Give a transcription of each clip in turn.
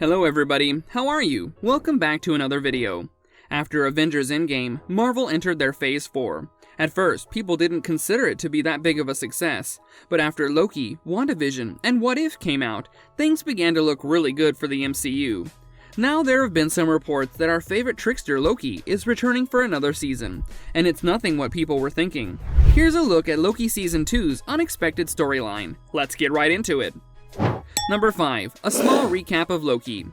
Hello everybody, how are you? Welcome back to another video. After Avengers Endgame, Marvel entered their Phase 4. At first, people didn't consider it to be that big of a success, but after Loki, WandaVision, and What If came out, things began to look really good for the MCU. Now there have been some reports that our favorite trickster Loki is returning for another season, and it's nothing what people were thinking. Here's a look at Loki Season 2's unexpected storyline. Let's get right into it. Number 5. A small recap of Loki.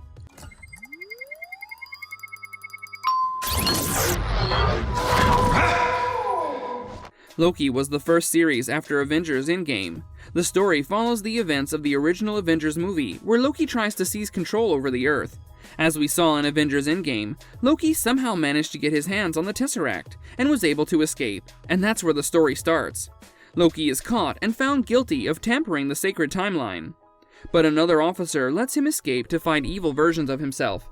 Loki was the first series after Avengers Endgame. The story follows the events of the original Avengers movie, where Loki tries to seize control over the Earth. As we saw in Avengers Endgame, Loki somehow managed to get his hands on the Tesseract, and was able to escape, and that's where the story starts. Loki is caught and found guilty of tampering the sacred timeline. But another officer lets him escape to fight evil versions of himself.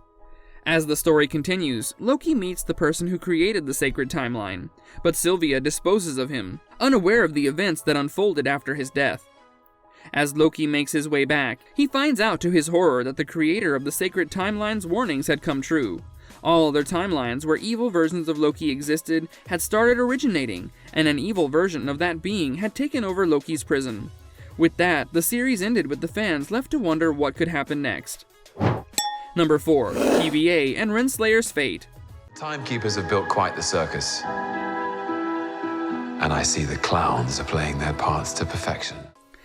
As the story continues, Loki meets the person who created the sacred timeline, but Sylvia disposes of him, unaware of the events that unfolded after his death. As Loki makes his way back, he finds out to his horror that the creator of the sacred timeline's warnings had come true. All other timelines where evil versions of Loki existed had started originating, and an evil version of that being had taken over Loki's prison. With that, the series ended with the fans left to wonder what could happen next. Number 4. TVA and Renslayer's fate. Timekeepers have built quite the circus. And I see the clowns are playing their parts to perfection.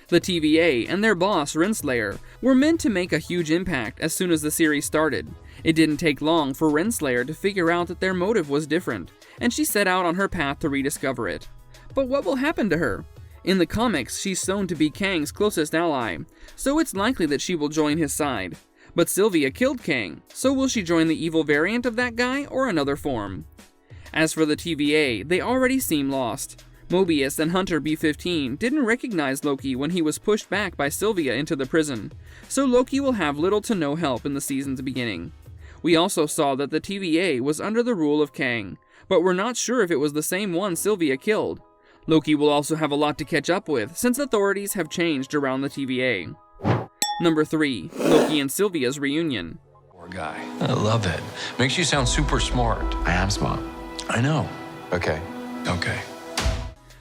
The TVA and their boss, Renslayer, were meant to make a huge impact as soon as the series started. It didn't take long for Renslayer to figure out that their motive was different, and she set out on her path to rediscover it. But what will happen to her? In the comics, she's shown to be Kang's closest ally, so it's likely that she will join his side. But Sylvia killed Kang, so will she join the evil variant of that guy or another form? As for the TVA, they already seem lost. Mobius and Hunter B-15 didn't recognize Loki when he was pushed back by Sylvia into the prison, so Loki will have little to no help in the season's beginning. We also saw that the TVA was under the rule of Kang, but we're not sure if it was the same one Sylvia killed. Loki will also have a lot to catch up with, since authorities have changed around the TVA. Number 3. Loki and Sylvia's reunion. Poor guy. I love it. Makes you sound super smart. I am smart. I know. Okay. Okay.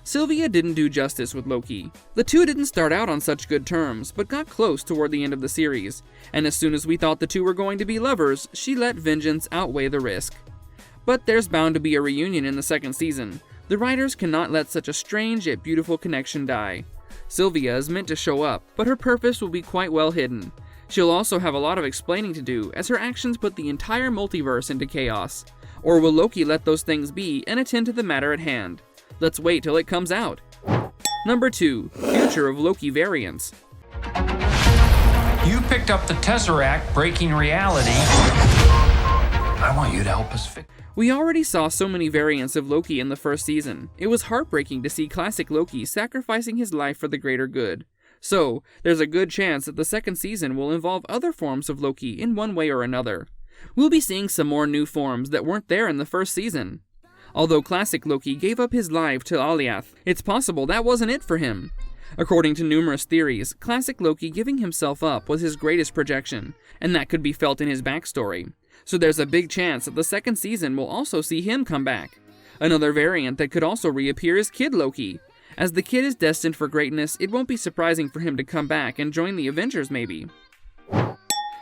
Sylvia didn't do justice with Loki. The two didn't start out on such good terms, but got close toward the end of the series, and as soon as we thought the two were going to be lovers, she let vengeance outweigh the risk. But there's bound to be a reunion in the second season. The writers cannot let such a strange yet beautiful connection die. Sylvia is meant to show up, but her purpose will be quite well hidden. She'll also have a lot of explaining to do, as her actions put the entire multiverse into chaos. Or will Loki let those things be and attend to the matter at hand? Let's wait till it comes out. Number 2. Future of Loki variants. You picked up the Tesseract, breaking reality. I want you to help us fix. We already saw so many variants of Loki in the first season. It was heartbreaking to see classic Loki sacrificing his life for the greater good. So, there's a good chance that the second season will involve other forms of Loki in one way or another. We'll be seeing some more new forms that weren't there in the first season. Although classic Loki gave up his life to Alioth, it's possible that wasn't it for him. According to numerous theories, classic Loki giving himself up was his greatest projection, and that could be felt in his backstory. So there's a big chance that the second season will also see him come back. Another variant that could also reappear is Kid Loki. As the kid is destined for greatness, it won't be surprising for him to come back and join the Avengers maybe.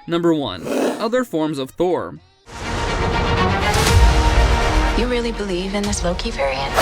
Number 1. Other forms of Thor. You really believe in this Loki variant?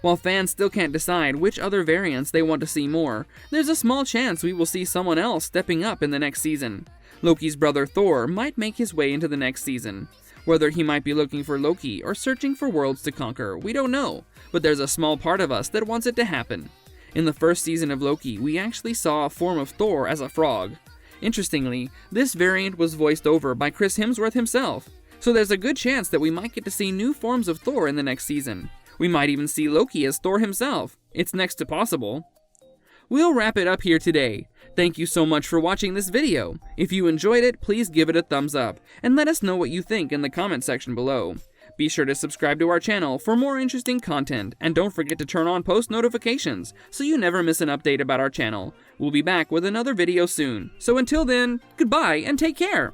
While fans still can't decide which other variants they want to see more, there's a small chance we will see someone else stepping up in the next season. Loki's brother Thor might make his way into the next season. Whether he might be looking for Loki or searching for worlds to conquer, we don't know, but there's a small part of us that wants it to happen. In the first season of Loki, we actually saw a form of Thor as a frog. Interestingly, this variant was voiced over by Chris Hemsworth himself, so there's a good chance that we might get to see new forms of Thor in the next season. We might even see Loki as Thor himself. It's next to possible. We'll wrap it up here today. Thank you so much for watching this video. If you enjoyed it, please give it a thumbs up, and let us know what you think in the comment section below. Be sure to subscribe to our channel for more interesting content, and don't forget to turn on post notifications so you never miss an update about our channel. We'll be back with another video soon, so until then, goodbye and take care!